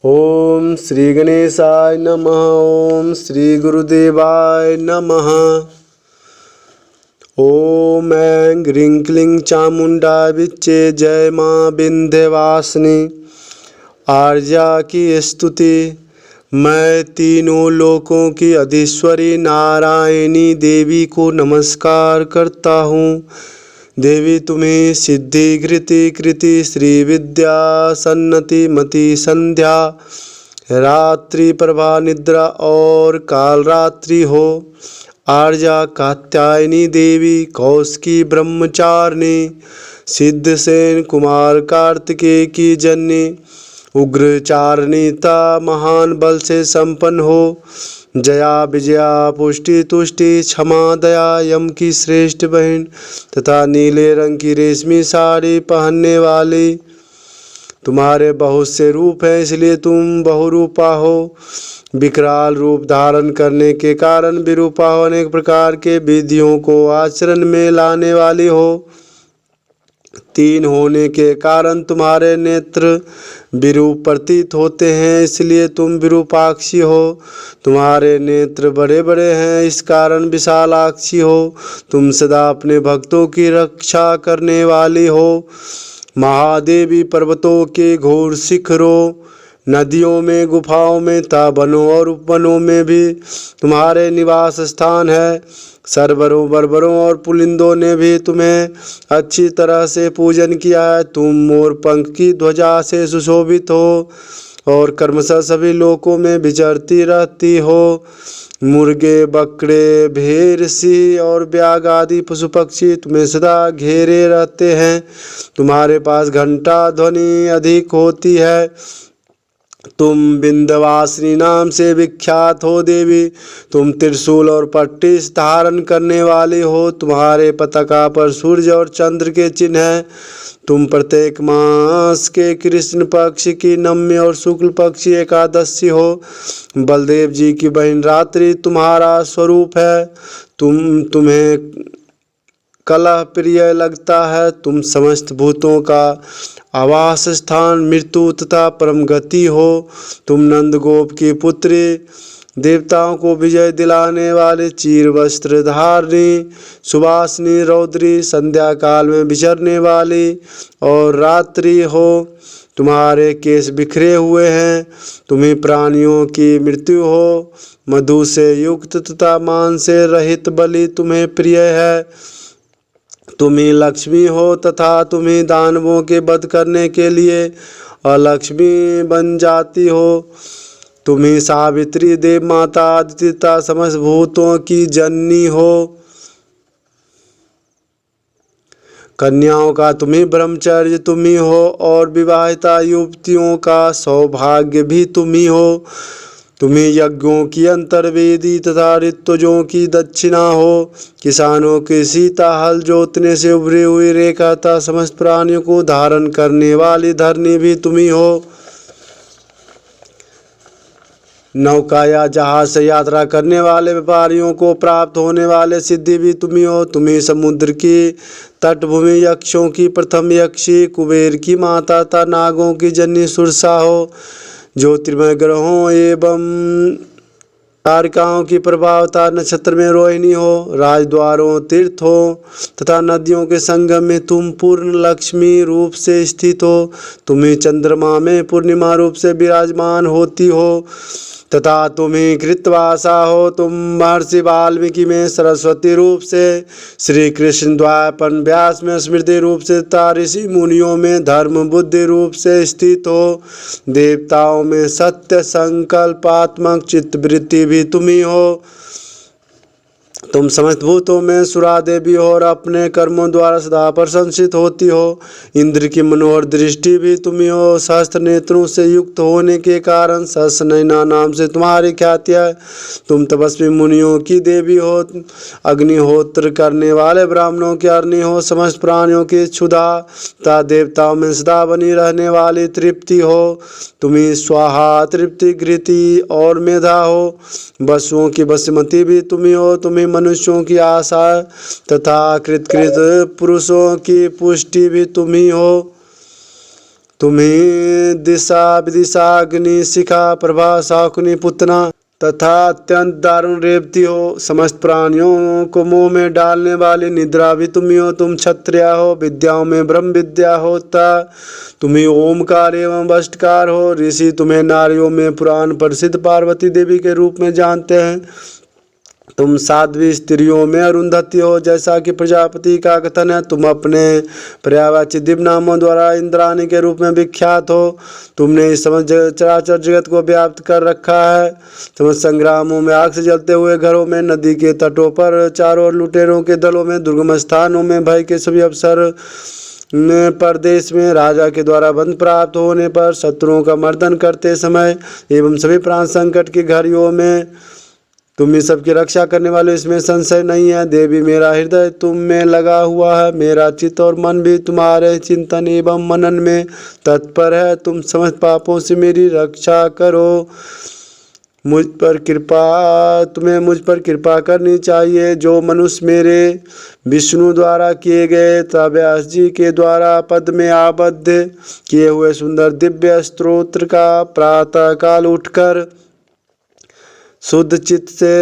ओम श्री गणेशाय नमः। ओम श्री गुरुदेवाय नमः। ओम ऐं ह्रीं क्लीं चामुंडा विच्चे जय माँ विंध्यवासिनी। आर्या की स्तुति। मैं तीनों लोकों की अधीश्वरी नारायणी देवी को नमस्कार करता हूँ। देवी तुम्हें सिद्धि घृति कृति श्री विद्या सन्नति मति संध्या रात्रि प्रभा निद्रा और काल रात्रि हो। आर्या कात्यायनी देवी कौशिकी ब्रह्मचारिणी सिद्धसेन कुमार कार्तिकेय की जननी उग्रचारणीता महान बल से संपन्न हो। जया विजया पुष्टि तुष्टि क्षमा दया यम की श्रेष्ठ बहन तथा नीले रंग की रेशमी साड़ी पहनने वाली। तुम्हारे बहुत से रूप हैं इसलिए तुम बहुरूपा हो। विकराल रूप धारण करने के कारण विरूपा हो। अनेक प्रकार के विधियों को आचरण में लाने वाली हो। तीन होने के कारण तुम्हारे नेत्र विरूप प्रतीत होते हैं इसलिए तुम विरूपाक्षी हो। तुम्हारे नेत्र बड़े बड़े हैं इस कारण विशालाक्षी हो। तुम सदा अपने भक्तों की रक्षा करने वाली हो। महादेवी पर्वतों के घोर शिखरों नदियों में गुफाओं में तथा वनों और उपवनों में भी तुम्हारे निवास स्थान है। सरवरों बर्बरों और पुलिंदों ने भी तुम्हें अच्छी तरह से पूजन किया है। तुम मोर पंख की ध्वजा से सुशोभित हो और कर्मशः सभी लोकों में विचरती रहती हो। मुर्गे बकरे भेड़ सिंह और ब्याग आदि पशु पक्षी तुम्हें सदा घेरे रहते हैं। तुम्हारे पास घंटा ध्वनि अधिक होती है। तुम विंध्यवासिनी नाम से विख्यात हो देवी। तुम त्रिशूल और पट्टी धारण करने वाली हो। तुम्हारे पताका पर सूर्य और चंद्र के चिन्ह हैं। तुम प्रत्येक मास के कृष्ण पक्ष की नवमी और शुक्ल पक्ष की एकादशी हो। बलदेव जी की बहन रात्रि तुम्हारा स्वरूप है। तुम्हें कलह प्रिय लगता है। तुम समस्त भूतों का आवास स्थान मृत्यु तथा परम गति हो। तुम नंदगोप की पुत्री देवताओं को विजय दिलाने वाले चीर वस्त्र धारणी सुवासिनी रौद्री संध्या काल में विचरने वाली और रात्रि हो। तुम्हारे केश बिखरे हुए हैं। तुम्हें प्राणियों की मृत्यु हो। मधु से युक्त तथा मांस से रहित बलि तुम्हें प्रिय है। तुम्ही लक्ष्मी हो तथा तुम्ही दानवों के वध करने के लिए अलक्ष्मी बन जाती हो। तुम्ही सावित्री देव माता आदित्य तथा समस्त भूतों की जननी हो। कन्याओं का तुम्ही ब्रह्मचर्य तुम्ही हो और विवाहिता युवतियों का सौभाग्य भी तुम्ही हो। तुम्हें यज्ञों की अंतर्वेदी तथा ऋतुजों की दक्षिणा हो। किसानों के सीता हल जोतने से उभरी हुई रेखा तथा समस्त प्राणियों को धारण करने वाली धरनी भी तुम्ही हो। नौका या जहाज से यात्रा करने वाले व्यापारियों को प्राप्त होने वाले सिद्धि भी तुम्ही हो। तुम्ही समुद्र की तटभूमि यक्षों की प्रथम यक्षी कुबेर की माता तथा नागों की जननी सुरसा हो। ज्योतिर्मय ग्रहों एवं तारिकाओं की प्रभावता नक्षत्र में रोहिणी हो। राजद्वारों तीर्थों तथा नदियों के संगम में तुम पूर्ण लक्ष्मी रूप से स्थित हो। तुम्हें चंद्रमा में पूर्णिमा रूप से विराजमान होती हो तथा तुम्हें कृतवासा हो। तुम महर्षि वाल्मीकि में सरस्वती रूप से श्री कृष्ण द्वापर व्यास में स्मृति रूप से तथा ऋषि मुनियों में धर्म बुद्धि रूप से स्थित हो। देवताओं में सत्य संकल्पात्मक चित्तवृत्ति भी तुम्ही हो। तुम समस्त भूतों में सुरा देवी हो और अपने कर्मों द्वारा सदा प्रशंसित होती हो। इंद्र की मनोहर दृष्टि भी तुम्ही हो। सहस्त्र नेत्रों से युक्त होने के कारण सहस्रनयना नाम से तुम्हारी ख्याति है। तुम तपस्वी मुनियों की देवी हो। अग्निहोत्र करने वाले ब्राह्मणों की अरणी हो। समस्त प्राणियों की क्षुधा तथा देवताओं में सदा बनी रहने वाली तृप्ति हो। तुम्ही स्वाहा तृप्ति घृति और मेधा हो। वसुओं की वसुमती भी तुम्ही हो। तुम्ही मनुष्यों की आशा तथा कृतकृत पुरुषों की पुष्टि भी तुम्ही हो। तुम्ही दिशा विदिशा अग्नि शिखा प्रभा शाकुनी पुतना तथा अत्यंत दारुण रेवती हो। समस्त प्राणियों को मुंह में डालने वाली निद्रा भी तुम्ही हो। तुम क्षत्रिया हो, विद्याओं में ब्रह्म विद्या होता तुम्ही ओमकार एवं वष्टकार हो। ऋषि तुम्हें नारियों में पुराण प्रसिद्ध पार्वती देवी के रूप में जानते हैं। तुम साध्वी स्त्रियों में अरुंधति हो, जैसा कि प्रजापति का कथन है। तुम अपने पर्यायवाची दिव्य नामों द्वारा इंद्राणी के रूप में विख्यात हो। तुमने इस समस्त चराचर जगत को व्याप्त कर रखा है। समस्त संग्रामों में आग से जलते हुए घरों में, नदी के तटों पर, चारों ओर लुटेरों के दलों में, दुर्गम स्थानों में, भय के सभी अवसर में, परदेश में, राजा के द्वारा बंध प्राप्त होने पर, शत्रुओं का मर्दन करते समय एवं सभी प्राण संकट की घड़ियों में तुम ही सबकी रक्षा करने वाले, इसमें संशय नहीं है। देवी मेरा हृदय तुम में लगा हुआ है, मेरा चित्त और मन भी तुम्हारे चिंतन एवं मनन में तत्पर है। तुम समस्त पापों से मेरी रक्षा करो। तुम्हें मुझ पर कृपा करनी चाहिए। जो मनुष्य मेरे विष्णु द्वारा किए गए तथा व्यास जी के द्वारा पद में आबद्ध किए हुए सुंदर दिव्य स्तोत्र का प्रातः काल उठकर शुद्ध चित्त से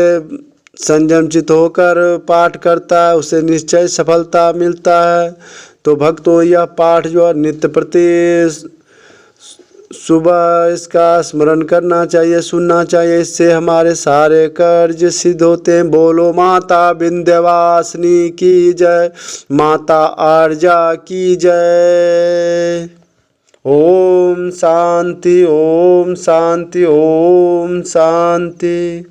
संयम चित्त होकर पाठ करता है, उसे निश्चय सफलता मिलता है। तो भक्तों, यह पाठ जो है नित्य प्रति सुबह इसका स्मरण करना चाहिए, सुनना चाहिए। इससे हमारे सारे कर्ज सिद्ध होते हैं। बोलो माता विंध्यवासिनी की जय, माता आर्या की जय। ओम शांति, ओम शांति, ओम शांति।